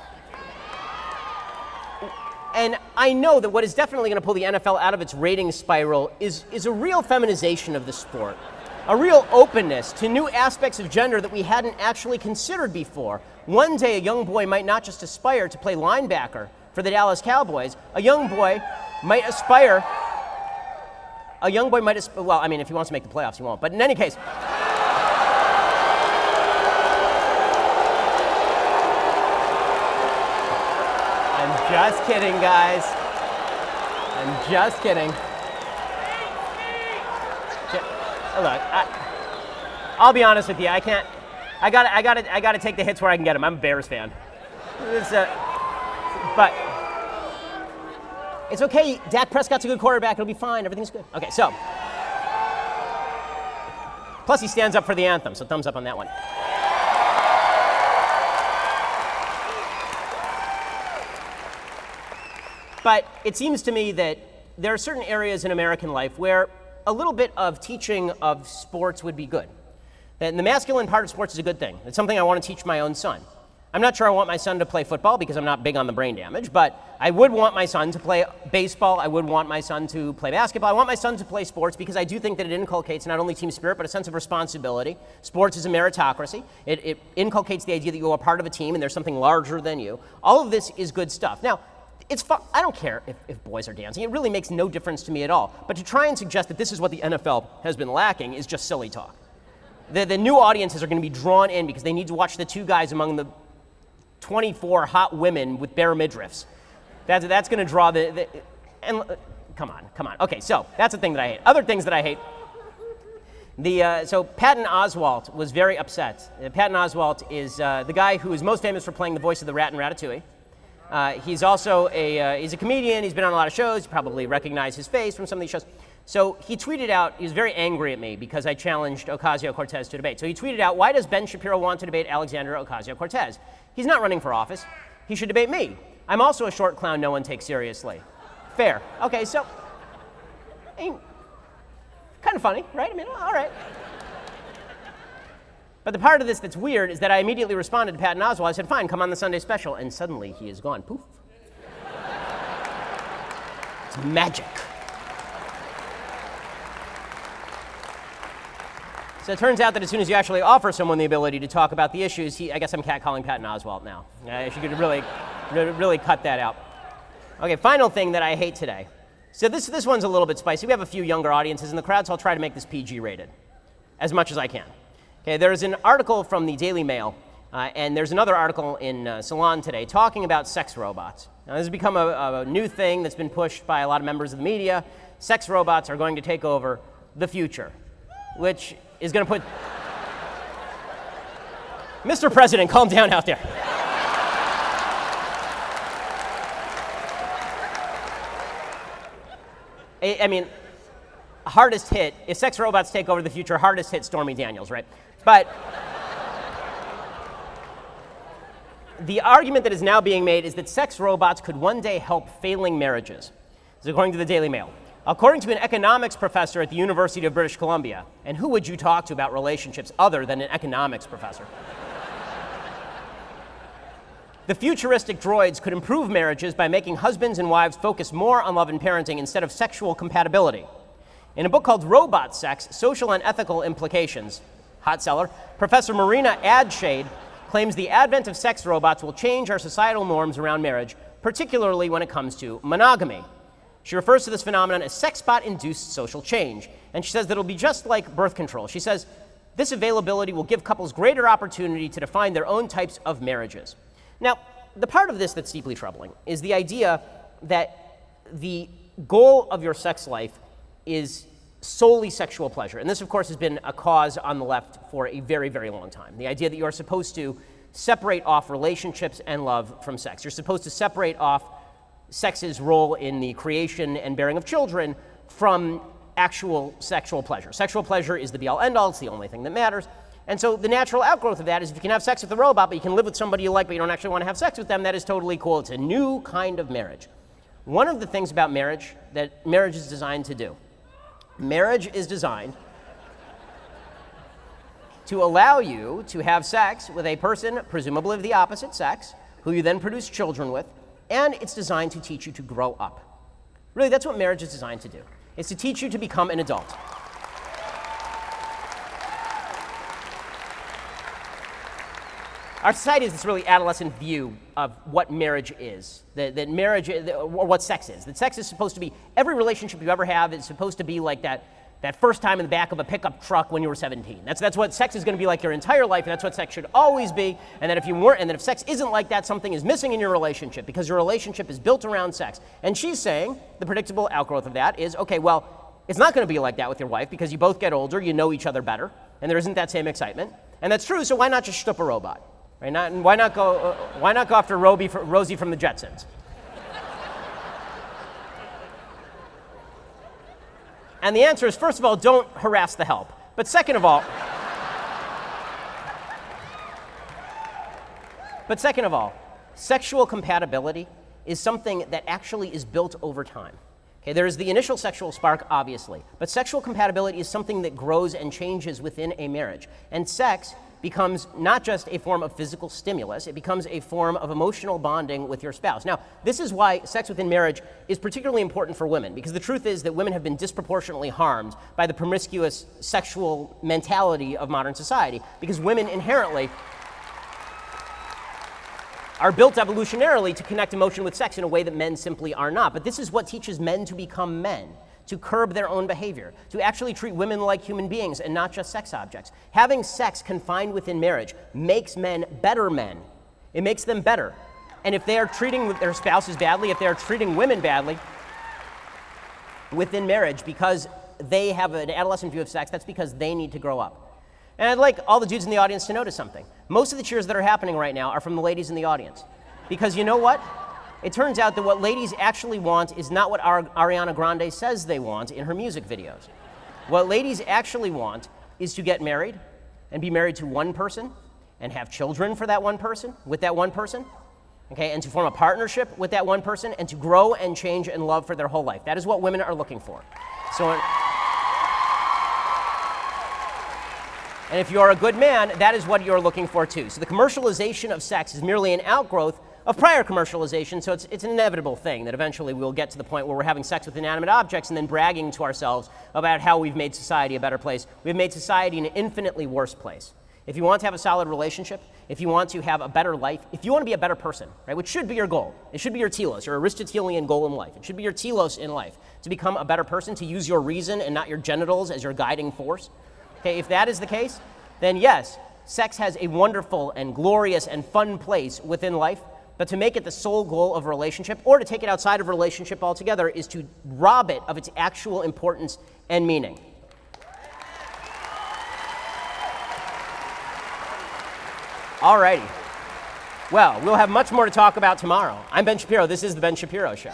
And I know that what is definitely going to pull the NFL out of its ratings spiral is a real feminization of the sport, a real openness to new aspects of gender that we hadn't actually considered before. One day, a young boy might not just aspire to play linebacker for the Dallas Cowboys. A young boy might aspire. Well, I mean, if he wants to make the playoffs, he won't. But in any case. I'm just kidding, guys. I'm just kidding. Look, I'll be honest with you. I gotta take the hits where I can get them. I'm a Bears fan. But it's okay. Dak Prescott's a good quarterback. It'll be fine. Everything's good. Okay, so. Plus, he stands up for the anthem, so thumbs up on that one. But it seems to me that there are certain areas in American life where a little bit of teaching of sports would be good. And the masculine part of sports is a good thing. It's something I want to teach my own son. I'm not sure I want my son to play football because I'm not big on the brain damage, but I would want my son to play baseball. I would want my son to play basketball. I want my son to play sports because I do think that it inculcates not only team spirit, but a sense of responsibility. Sports is a meritocracy. It inculcates the idea that you are part of a team and there's something larger than you. All of this is good stuff. Now, it's fun. I don't care if boys are dancing. It really makes no difference to me at all. But to try and suggest that this is what the NFL has been lacking is just silly talk. The new audiences are going to be drawn in because they need to watch the two guys among the 24 hot women with bare midriffs. That's going to draw come on. Okay, so that's the thing that I hate. Other things that I hate. So Patton Oswalt was very upset. Patton Oswalt is the guy who is most famous for playing the voice of the rat in Ratatouille. He's also he's a comedian. He's been on a lot of shows. You probably recognize his face from some of these shows. So he tweeted out, he was very angry at me because I challenged Ocasio-Cortez to debate. So he tweeted out, why does Ben Shapiro want to debate Alexandria Ocasio-Cortez? He's not running for office. He should debate me. I'm also a short clown no one takes seriously. Fair. Okay, so, kind of funny, right? I mean, all right. But the part of this that's weird is that I immediately responded to Patton Oswalt. I said, fine, come on the Sunday special. And suddenly he is gone. Poof. It's magic. So it turns out that as soon as you actually offer someone the ability to talk about the issues, I guess I'm catcalling Patton Oswalt now. If you could really cut that out. Okay, final thing that I hate today. So this one's a little bit spicy. We have a few younger audiences in the crowd, so I'll try to make this PG rated as much as I can. Okay, there's an article from the Daily Mail, and there's another article in Salon today talking about sex robots. Now, this has become a new thing that's been pushed by a lot of members of the media. Sex robots are going to take over the future, which is going to put... Mr. President, calm down out there. I mean, hardest hit, if sex robots take over the future, hardest hit Stormy Daniels, right? But the argument that is now being made is that sex robots could one day help failing marriages. This is according to the Daily Mail. According to an economics professor at the University of British Columbia, and who would you talk to about relationships other than an economics professor? The futuristic droids could improve marriages by making husbands and wives focus more on love and parenting instead of sexual compatibility. In a book called Robot Sex, Social and Ethical Implications, hot seller, Professor Marina Adshade claims the advent of sex robots will change our societal norms around marriage, particularly when it comes to monogamy. She refers to this phenomenon as sex-bot-induced social change, and she says that it'll be just like birth control. She says this availability will give couples greater opportunity to define their own types of marriages. Now, the part of this that's deeply troubling is the idea that the goal of your sex life is solely sexual pleasure. And this, of course, has been a cause on the left for a very, very long time. The idea that you are supposed to separate off relationships and love from sex. You're supposed to separate off sex's role in the creation and bearing of children from actual sexual pleasure. Sexual pleasure is the be-all, end-all. It's the only thing that matters. And so the natural outgrowth of that is if you can have sex with a robot, but you can live with somebody you like, but you don't actually want to have sex with them, that is totally cool. It's a new kind of marriage. One of the things about marriage that marriage is designed to do, marriage is designed to allow you to have sex with a person, presumably of the opposite sex, who you then produce children with, and it's designed to teach you to grow up. Really, that's what marriage is designed to do. It's to teach you to become an adult. Our society has this really adolescent view of what marriage is, that marriage, or what sex is. That sex is supposed to be, every relationship you ever have is supposed to be like that first time in the back of a pickup truck when you were 17. That's what sex is going to be like your entire life, and that's what sex should always be. And that if sex isn't like that, something is missing in your relationship because your relationship is built around sex. And she's saying the predictable outgrowth of that is, okay, well, it's not going to be like that with your wife because you both get older, you know each other better, and there isn't that same excitement. And that's true, so why not just shtup a robot? Right? Why not go after Rosie from the Jetsons? And the answer is, first of all, don't harass the help. But second of all, sexual compatibility is something that actually is built over time. Okay, there is the initial sexual spark, obviously, but sexual compatibility is something that grows and changes within a marriage. And sex becomes not just a form of physical stimulus, it becomes a form of emotional bonding with your spouse. Now, this is why sex within marriage is particularly important for women, because the truth is that women have been disproportionately harmed by the promiscuous sexual mentality of modern society, because women inherently are built evolutionarily to connect emotion with sex in a way that men simply are not. But this is what teaches men to become men, to curb their own behavior, to actually treat women like human beings and not just sex objects. Having sex confined within marriage makes men better men. It makes them better. And if they are treating their spouses badly, if they are treating women badly within marriage because they have an adolescent view of sex, that's because they need to grow up. And I'd like all the dudes in the audience to notice something. Most of the cheers that are happening right now are from the ladies in the audience. Because you know what? It turns out that what ladies actually want is not what Ariana Grande says they want in her music videos. What ladies actually want is to get married and be married to one person and have children for that one person, with that one person, okay, and to form a partnership with that one person and to grow and change and love for their whole life. That is what women are looking for. And if you're a good man, that is what you're looking for too. So the commercialization of sex is merely an outgrowth of prior commercialization, so it's an inevitable thing that eventually we'll get to the point where we're having sex with inanimate objects and then bragging to ourselves about how we've made society a better place. We've made society an infinitely worse place. If you want to have a solid relationship, if you want to have a better life, if you want to be a better person, right, which should be your goal, it should be your telos, your Aristotelian goal in life. It should be your telos in life, to become a better person, to use your reason and not your genitals as your guiding force. Okay, if that is the case, then yes, sex has a wonderful and glorious and fun place within life. But to make it the sole goal of a relationship, or to take it outside of a relationship altogether, is to rob it of its actual importance and meaning. Alrighty. Well, we'll have much more to talk about tomorrow. I'm Ben Shapiro. This is The Ben Shapiro Show.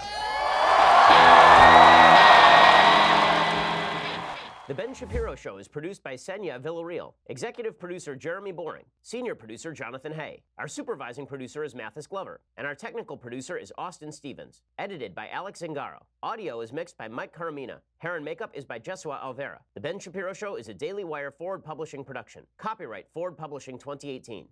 The Ben Shapiro Show is produced by Senya Villarreal, executive producer Jeremy Boring, senior producer Jonathan Hay. Our supervising producer is Mathis Glover, and our technical producer is Austin Stevens. Edited by Alex Zingaro. Audio is mixed by Mike Caramina. Hair and makeup is by Jesua Alvera. The Ben Shapiro Show is a Daily Wire Forward Publishing production. Copyright Forward Publishing 2018.